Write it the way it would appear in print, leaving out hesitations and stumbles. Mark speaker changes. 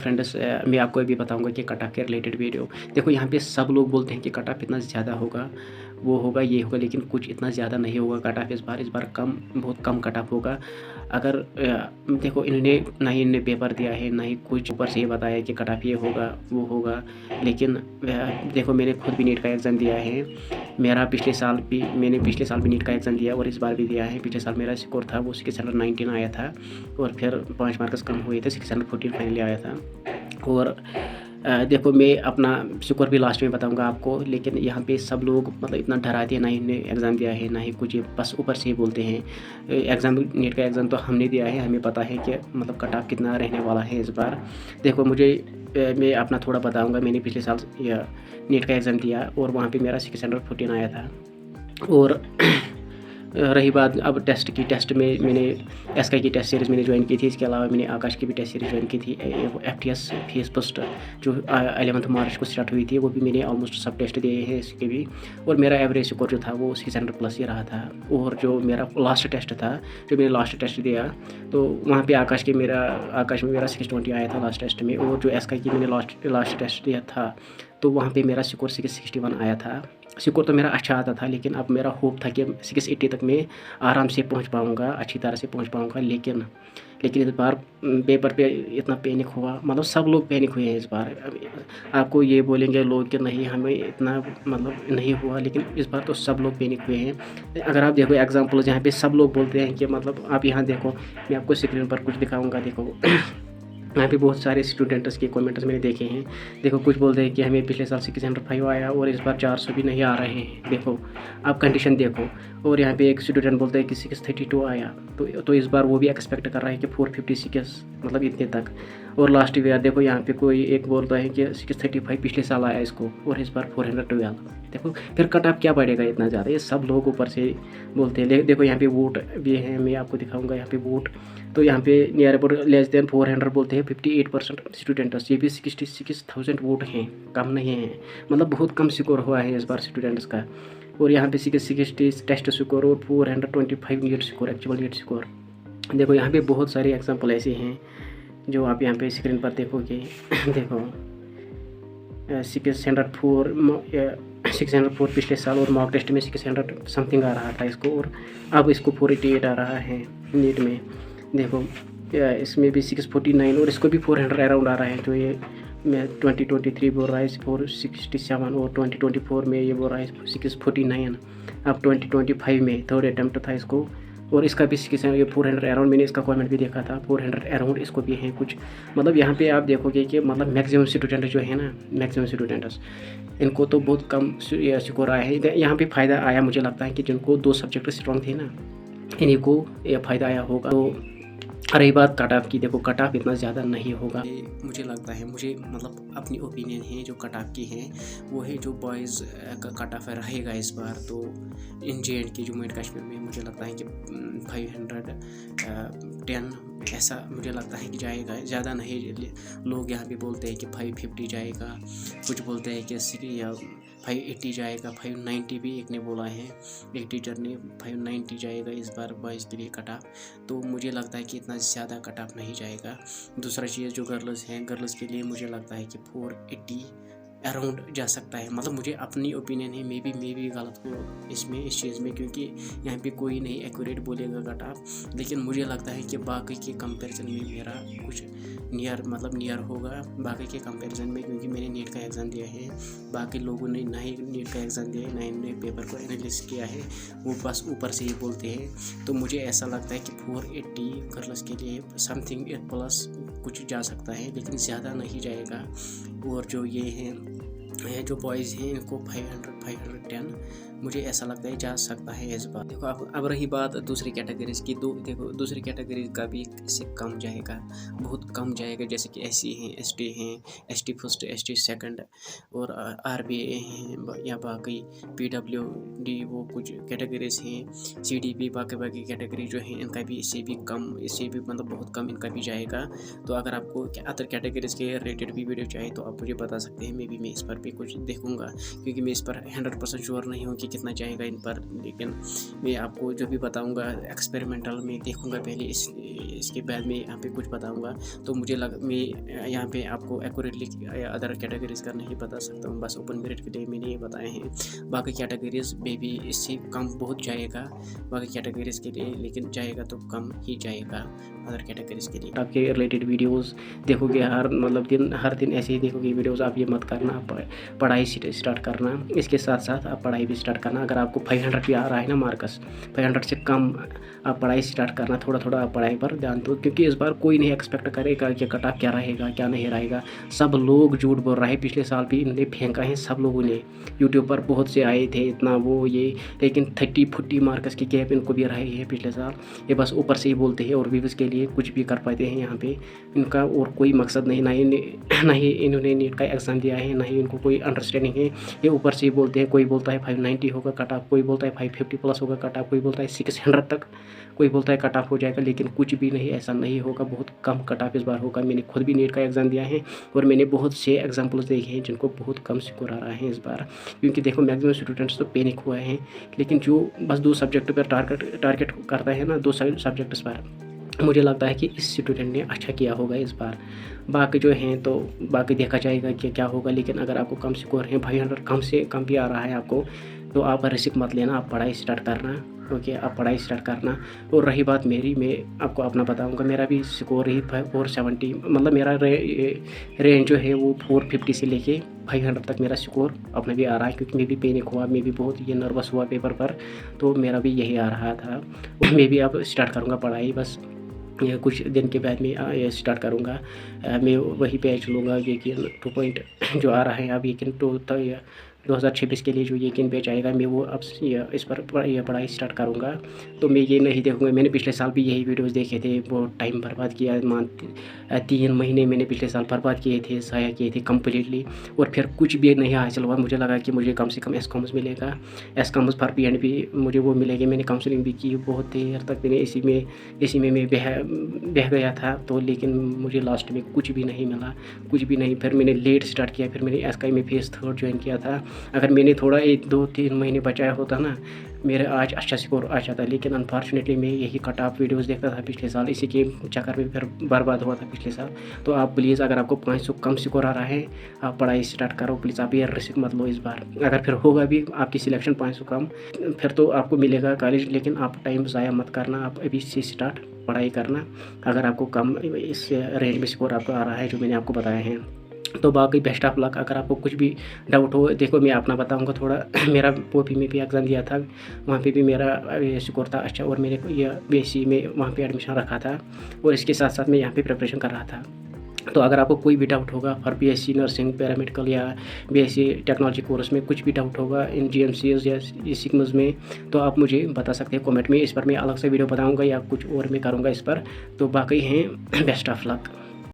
Speaker 1: Friends, मैं आपको अभी बताऊंगा कि कट ऑफ के रिलेटेड वीडियो। देखो यहाँ पे सब लोग बोलते हैं कि कट ऑफ इतना ज़्यादा होगा, वो होगा, ये होगा, लेकिन कुछ इतना ज़्यादा नहीं होगा कट ऑफ इस बार कम, बहुत कम कट ऑफ होगा। अगर देखो इन्होंने ना ही इन्होंने पेपर दिया है, ना ही कुछ ऊपर से ये बताया कि कट ऑफ ये होगा वो होगा। लेकिन देखो मैंने खुद भी नीट का एग्ज़ाम दिया है। मैंने पिछले साल भी नीट का एग्ज़ाम दिया और इस बार भी दिया है। पिछले साल मेरा स्कोर था वो 619 आया था और फिर 5 मार्क्स कम हुए थे, 614 फाइनली आया था। और देखो मैं अपना स्कोर भी लास्ट में बताऊंगा आपको, लेकिन यहाँ पे सब लोग मतलब इतना डराते हैं, ना ही इन्होंने एग्ज़ाम दिया है ना ही कुछ, बस ऊपर से ही बोलते हैं। एग्ज़ाम, नीट का एग्ज़ाम तो हमने दिया है, हमें पता है कि मतलब कट ऑफ कितना रहने वाला है इस बार। देखो मुझे मैं अपना थोड़ा बताऊँगा। मैंने पिछले साल नीट का एग्ज़ाम दिया और वहाँ पर मेरा 614 आया था। और रही बात अब टेस्ट में मैंने एसकाई की टेस्ट सीरीज़ मैंने ज्वाइन की थी। इसके अलावा मैंने आकाश की भी टेस्ट सीरीज़ ज्वाइन की थी। FTS फेस फर्स्ट जो 11 मार्च को स्टार्ट हुई थी, वो भी मैंने ऑलमोस्ट सब टेस्ट दिए हैं इसके भी। और मेरा एवरेज स्कोर जो था वो 600+ ही रहा था। और जो मेरा लास्ट टेस्ट था, जो मैंने लास्ट टेस्ट दिया, तो वहाँ पे आकाश में मेरा 620 आया था लास्ट टेस्ट में। और जो एसकाई की मैंने लास्ट टेस्ट दिया था, तो वहाँ पे मेरा स्कोर 661 आया था। स्कोर तो मेरा अच्छा आता था, लेकिन अब मेरा होप था कि 680 तक मैं आराम से पहुंच पाऊंगा, अच्छी तरह से पहुंच पाऊंगा। लेकिन इस बार पेपर पे इतना पैनिक हुआ, मतलब सब लोग पैनिक हुए हैं इस बार। आपको ये बोलेंगे लोग कि नहीं हमें इतना मतलब नहीं हुआ, लेकिन इस बार तो सब लोग पैनिक हुए हैं। अगर आप देखो एग्जाम्पल जहाँ पे सब लोग बोलते हैं कि मतलब आप यहाँ देखो, मैं आपको स्क्रीन पर कुछ दिखाऊँगा। देखो यहाँ पे बहुत सारे स्टूडेंट्स के कमेंट्स मैंने देखे हैं। देखो कुछ बोलते हैं कि हमें पिछले साल 605 आया और इस बार 400 भी नहीं आ रहे हैं। देखो आप कंडीशन देखो। और यहाँ पे एक स्टूडेंट बोलते हैं कि 632 आया, तो इस बार वो भी एक्सपेक्ट कर रहा है कि 456 मतलब इतने तक। और लास्ट ईयर देखो यहाँ पे कोई एक बोलता है कि 635 पिछले साल आया इसको और इस बार 412। देखो फिर कट ऑफ क्या बढ़ेगा इतना ज़्यादा, ये सब लोग ऊपर से बोलते हैं। देखो यहाँ पे वोट भी है, मैं आपको दिखाऊंगा यहाँ पे वोट। तो यहाँ पे नियर अबाउट लेस देन 400 बोलते हैं 58% स्टूडेंट्स। ये भी 66,000 वोट हैं, कम नहीं है। मतलब बहुत कम स्कोर हुआ है इस बार स्टूडेंट्स का। और यहाँ पे 60 टेस्ट स्कोर और 425 NEET score, actual NEET score. देखो यहाँ पे बहुत सारे एग्जाम्पल ऐसे हैं जो आप यहाँ पे स्क्रीन पर देखोगे। देखो 604 पिछले साल और मॉक टेस्ट में 600 समथिंग आ रहा था इसको, और अब इसको 488 आ रहा है नीट में। देखो इसमें भी 649 और इसको भी 400 अराउंड आ रहा है। जो ये मैं 2023 बोल रहा है 467 और 2024 में ये बोल रहा है 649। अब 2025 में थर्ड अटैम्प्ट था इसको, और इसका भी 400 अराउंड, मैंने इसका कमेंट भी देखा था 400 अराउंड इसको भी हैं कुछ। मतलब यहाँ पे आप देखोगे कि मतलब मैक्सिमम स्टूडेंट जो है ना, मैक्सिमम स्टूडेंट्स इनको तो बहुत कम स्कोर आया है। यहाँ पे फ़ायदा आया मुझे लगता है कि जिनको 2 सब्जेक्ट स्ट्रॉन्ग थे ना, इन्हीं को ये फ़ायदा आया होगा। तो रही बात कट ऑफ की, देखो कट ऑफ इतना ज़्यादा नहीं होगा। मुझे लगता है, मुझे मतलब अपनी ओपिनियन है जो कट ऑफ की है, वो है जो बॉयज़ का कट ऑफ रहेगा इस बार। तो इन JNK की जम्मू एंड कश्मीर में मुझे लगता है कि 510 ऐसा मुझे लगता है कि जाएगा, ज़्यादा नहीं। लोग यहाँ पे बोलते हैं कि 550 जाएगा, कुछ बोलते हैं कि 580 जाएगा, 590 भी एक ने बोला है, एक टीचर ने 590 जाएगा इस बार बॉयज़ के लिए कट ऑफ। तो मुझे लगता है कि इतना ज़्यादा कट ऑफ नहीं जाएगा। दूसरा चीज़ जो गर्ल्स हैं, गर्ल्स के लिए मुझे लगता है कि 480 अराउंड जा सकता है। मतलब मुझे अपनी ओपिनियन है, मे भी गलत हो इसमें, इस चीज़ में, क्योंकि यहाँ पे कोई नहीं एक्यूरेट बोलेगा कट ऑफ। लेकिन मुझे लगता है कि बाकी के कंपैरिजन में मेरा कुछ नियर होगा बाकी के कंपैरिजन में, क्योंकि मैंने नीट का एग्ज़ाम दिया है। बाकी लोगों ने ना ही नीट का एग्ज़ाम दिया है, ना इन्होंने पेपर को एनालिसिस किया है, वो बस ऊपर से ही बोलते हैं। तो मुझे ऐसा लगता है कि 480 गर्ल्स के लिए समथिंग प्लस कुछ जा सकता है, लेकिन ज़्यादा नहीं जाएगा। और जो ये हैं जो बॉयज़ हैं, इनको 510 मुझे ऐसा लगता है जा सकता है इस बार। देखो अब रही बात दूसरी कैटेगरीज की। देखो दूसरी कैटेगरी का भी इससे कम जाएगा, बहुत कम जाएगा। जैसे कि SC हैं, ST हैं, ST फर्स्ट, ST सेकंड, और RBA हैं, या बाकी PWD वो कुछ कैटेगरीज हैं, CDP बाकी कैटेगरी जो हैं, इनका भी इससे भी मतलब बहुत कम इनका भी जाएगा। तो अगर आपको अदर कैटेगरीज के रिलेटेड भी वीडियो चाहिए तो आप मुझे बता सकते हैं। मैं इस पर भी कुछ देखूंगा, क्योंकि मैं इस पर 100% श्योर नहीं हूँ कि कितना जाएगा इन पर, लेकिन मैं आपको जो भी बताऊंगा एक्सपेरिमेंटल में देखूंगा पहले, इसके बाद में यहाँ पे कुछ बताऊंगा। तो मुझे मैं यहाँ पे आपको एक्यूरेटली अदर कैटेगरीज का नहीं बता सकता हूँ, बस ओपन मेरिट के लिए मैंने ये बताए हैं। बाकी कैटेगरीज में भी इससे कम बहुत जाएगा बाकी कैटेगरीज के लिए, लेकिन जाएगा तो कम ही जाएगा अदर कैटेगरीज के लिए। आपके रिलेटेड वीडियोस देखोगे हर दिन ऐसे ही देखोगे वीडियोस। आप ये मत करना, आप पढ़ाई स्टार्ट करना, इसके साथ साथ आप पढ़ाई भी स्टार्ट करना। अगर आपको 500 भी आ रहा है ना मार्क्स, 500 से कम आप पढ़ाई स्टार्ट करना, थोड़ा थोड़ा आप पढ़ाई पर ध्यान दो, क्योंकि इस बार कोई नहीं एक्सपेक्ट करेगा कि कट ऑफ क्या रहेगा क्या नहीं रहेगा। सब लोग झूठ बोल रहे हैं, पिछले साल भी इन्होंने फेंका है सब लोगों ने, यूट्यूब पर बहुत से आए थे इतना वो ये, लेकिन 30-40 मार्क्स की गैप इनको भी रहे हैं पिछले साल। ये बस ऊपर से ही बोलते हैं और व्यूज़ के लिए कुछ भी कर पाते हैं यहाँ पे, इनका और कोई मकसद नहीं, ना ही इन्होंने नीट का एग्ज़ाम दिया है, ना ही इनको कोई अंडरस्टैंडिंग है। ये ऊपर से ही बोलते हैं, कोई बोलता है 590 होगा कट ऑफ, कोई बोलता है 550 प्लस होगा कट ऑफ, कोई बोलता है 600 तक, कोई बोलता है कट ऑफ हो जाएगा, लेकिन कुछ भी नहीं, ऐसा नहीं होगा। बहुत कम कट ऑफ इस बार होगा। मैंने खुद भी नीट का एग्ज़ाम दिया है और मैंने बहुत से एग्जाम्पल्स देखे हैं जिनको बहुत कम स्कोर आ रहा है इस बार, क्योंकि देखो मैक्सिमम स्टूडेंट्स तो पैनिक हुए हैं, लेकिन जो बस 2 सब्जेक्ट पर टारगेट करता है ना, 2 सब्जेक्ट्स पर, मुझे लगता है कि इस स्टूडेंट ने अच्छा किया होगा इस बार। बाकी जो हैं तो बाकी देखा जाएगा कि क्या होगा, लेकिन अगर आपको कम स्कोर है 500 कम से कम भी आ रहा है आपको, तो आप रिस्क मत लेना, आप पढ़ाई स्टार्ट करना, ओके, आप पढ़ाई स्टार्ट करना। और रही बात मेरी, मैं आपको अपना बताऊंगा, मेरा भी स्कोर ही 470, मतलब मेरा रेंज जो है वो 450 से लेके 500 तक मेरा स्कोर अपना भी आ रहा है, क्योंकि मैं भी पैनिक हुआ, मैं भी बहुत ये नर्वस हुआ पेपर पर, तो मेरा भी यही आ रहा था। मैं भी अब स्टार्ट करूँगा पढ़ाई, बस ये कुछ दिन के बाद में ये स्टार्ट करूँगा। मैं वही बैच लूँगा, यकीन 2 पॉइंट जो आ रहा है अब, यकीन 2026 के लिए जो यकीन बैच आएगा, मैं वो अब इस पर पढ़ाई स्टार्ट करूँगा। तो मैं ये नहीं देखूँगा, मैंने पिछले साल भी यही वीडियोस देखे थे, वो टाइम बर्बाद किया, 3 महीने मैंने पिछले साल बर्बाद किए थे, ज़ाया किए थे कम्प्लीटली, और फिर कुछ भी नहीं हासिल हुआ। मुझे लगा कि मुझे कम से कम एस-कॉमर्स मिलेगा, एस-कॉमर्स फॉर PNP मुझे वो मिलेगी। मैंने काउंसलिंग भी की बहुत देर तक, मैंने इसी में मैं बह गया था, तो लेकिन मुझे लास्ट में कुछ भी नहीं मिला, कुछ भी नहीं। फिर मैंने लेट स्टार्ट किया, फिर मैंने SKI में फेज़ 3 ज्वाइन किया था। अगर मैंने थोड़ा 1-2-3 महीने बचाया होता ना, मेरा आज अच्छा स्कोर आ जाता, लेकिन अनफॉर्चुनेटली मैं यही कट ऑफ वीडियोस देखता था पिछले साल, इसी के चक्कर में फिर बर्बाद हुआ था पिछले साल। तो आप प्लीज़, अगर आपको 500 कम स्कोर आ रहा है, आप पढ़ाई स्टार्ट करो प्लीज़, आप ये रिस्क मत लो इस बार। अगर फिर होगा भी आपकी सिलेक्शन 500 कम, फिर तो आपको मिलेगा कॉलेज, लेकिन आप टाइम ज़ाया मत करना, आप अभी से स्टार्ट पढ़ाई करना, अगर आपको कम इस रेंज में स्कोर आपका आ रहा है जो मैंने आपको बताया है। तो बाकी बेस्ट ऑफ लक। अगर आपको कुछ भी डाउट हो, देखो मैं अपना बताऊंगा थोड़ा। मेरा पोपी में भी एग्ज़ाम दिया था, वहाँ पे भी मेरा स्कोर था अच्छा, और मेरे को ये BSc में वहाँ पे एडमिशन रखा था, और इसके साथ साथ मैं यहाँ पे प्रिपरेशन कर रहा था। तो अगर आपको कोई भी डाउट होगा और BSc नर्सिंग, पैरामेडिकल या BSc टेक्नोलॉजी कोर्स में कुछ भी डाउट होगा इन GMCs या सिग्मस में, तो आप मुझे बता सकते हैं कमेंट में। इस पर मैं अलग से वीडियो बताऊंगा या कुछ और मैं करूंगा इस पर। तो बाकी हैं बेस्ट ऑफ लक।